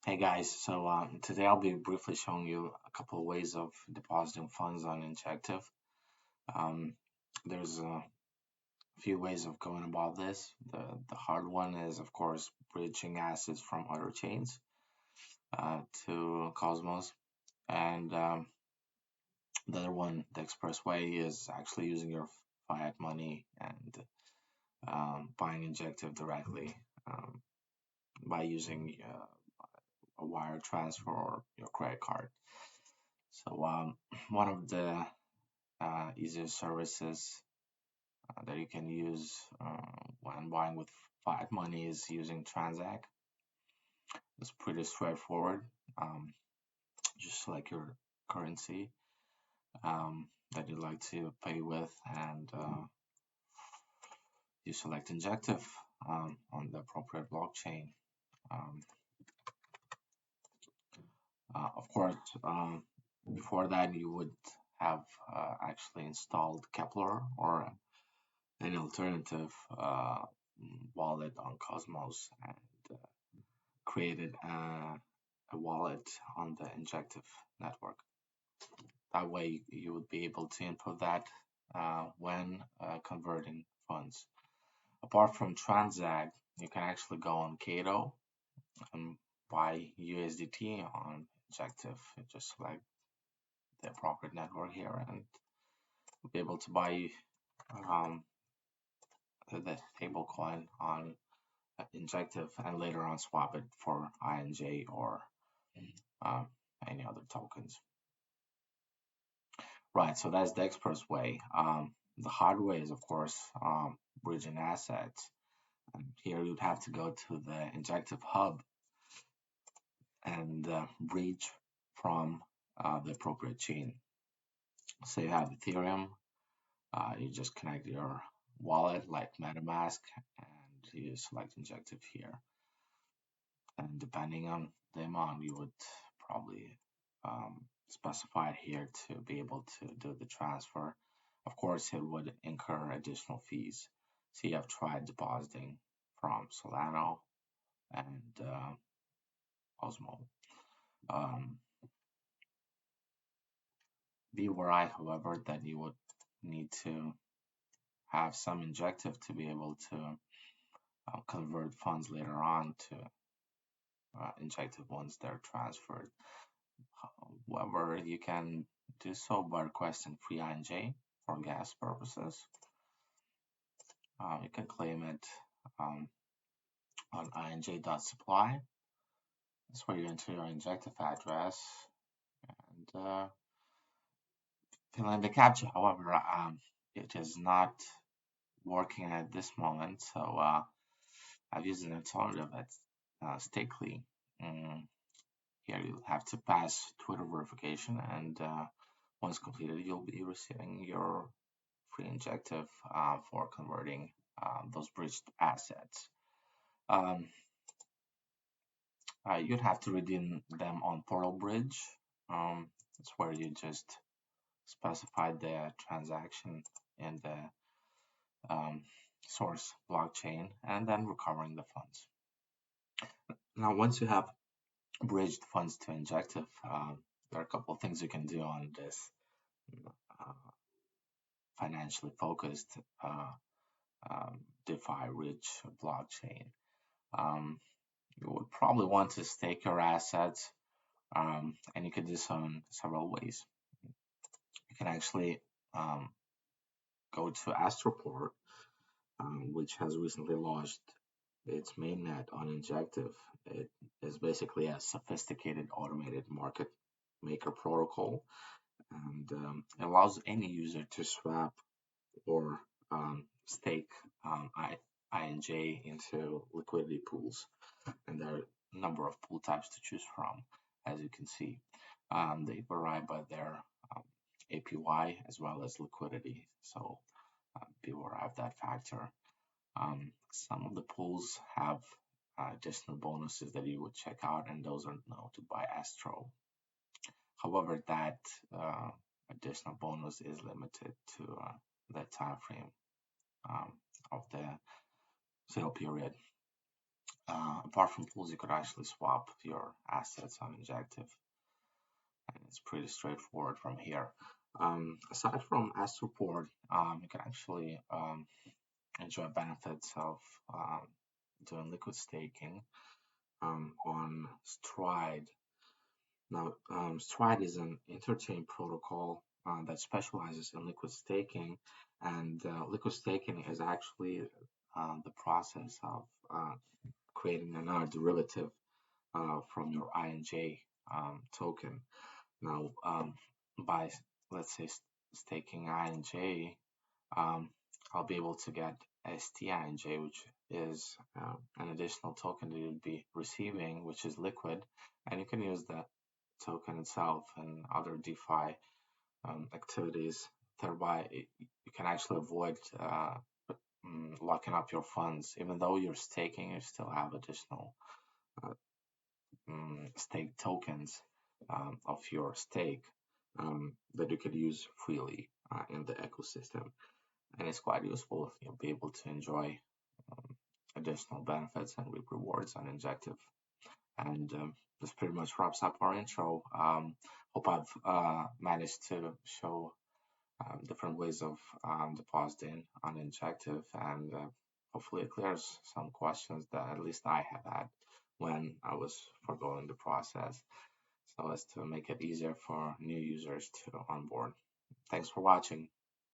Hey guys, today I'll be briefly showing you a couple of ways of depositing funds on Injective. Um, there's a few ways of going about this. The hard one is, of course, bridging assets from other chains to Cosmos, and the other one, the express way, is actually using your fiat money and buying Injective directly by using a wire transfer or your credit card. One of the easier services that you can use when buying with fiat money is using Transact. It's pretty straightforward. Um, just select your currency that you'd like to pay with, and you select Injective on the appropriate blockchain. Um, of course, before that, you would have actually installed Kepler or an alternative wallet on Cosmos and created a wallet on the Injective network. That way, you would be able to input that when converting funds. Apart from Transact, you can actually go on Cato and buy USDT on Injective. You just select the appropriate network here and be able to buy um, the stable coin on Injective and later on swap it for INJ or uh, any other tokens. Right, so that's the express way. The hard way is, of course, bridging assets. And here you'd have to go to the Injective hub and bridge from the appropriate chain. So you have Ethereum, you just connect your wallet like MetaMask, and you select Injective here. And depending on the amount, you would probably specify it here to be able to do the transfer. Of course, it would incur additional fees. So you have tried depositing from Solano and Osmo. Um, be aware, however, that you would need to have some Injective to be able to convert funds later on to Injective once they're transferred. However, you can do so by requesting free INJ for gas purposes. You can claim it um, on inj.supply. That's where you enter your Injective address and fill in the captcha. However, it is not working at this moment, so I've used an alternative that's Stakely. Mm, Here you'll have to pass Twitter verification, and once completed, you'll be receiving your free Injective for converting those bridged assets. Um, you'd have to redeem them on Portal Bridge. It's where you just specify the transaction in the um, source blockchain and then recovering the funds. Now, once you have bridged funds to Injective, there are a couple of things you can do on this uh, financially focused DeFi rich blockchain. Um, you would probably want to stake your assets, and you could do so in several ways. You can actually um, go to Astroport, which has recently launched its mainnet on Injective. It is basically a sophisticated automated market maker protocol, and allows any user to swap or stake INJ into liquidity pools. And there are a number of pool types to choose from, as you can see. They vary by their APY as well as liquidity. So be aware of that factor. Some of the pools have additional bonuses that you would check out, and those are noted by Astro. However, that additional bonus is limited to the time frame um, of the sale period. apart from pools, you could actually swap your assets on Injective, and it's pretty straightforward from here. Aside from S report, you can actually enjoy benefits of um, doing liquid staking on Stride. Now, Stride is an interchain protocol that specializes in liquid staking, and liquid staking is actually the process of creating another derivative from your INJ token. Now, by let's say staking INJ, um, I'll be able to get STINJ, which is an additional token that you'd be receiving, which is liquid, and you can use that token itself and other DeFi activities. Thereby, you can actually avoid locking up your funds. Even though you're staking, you still have additional uh, stake tokens of your stake that you could use freely in the ecosystem. And it's quite useful. You'll be able to enjoy um, additional benefits and reap rewards on Injective. And this pretty much wraps up our intro. Hope I've managed to show different ways of depositing on Injective, and hopefully it clears some questions that at least I have had when I was foregoing the process, so as to make it easier for new users to onboard. Thanks for watching.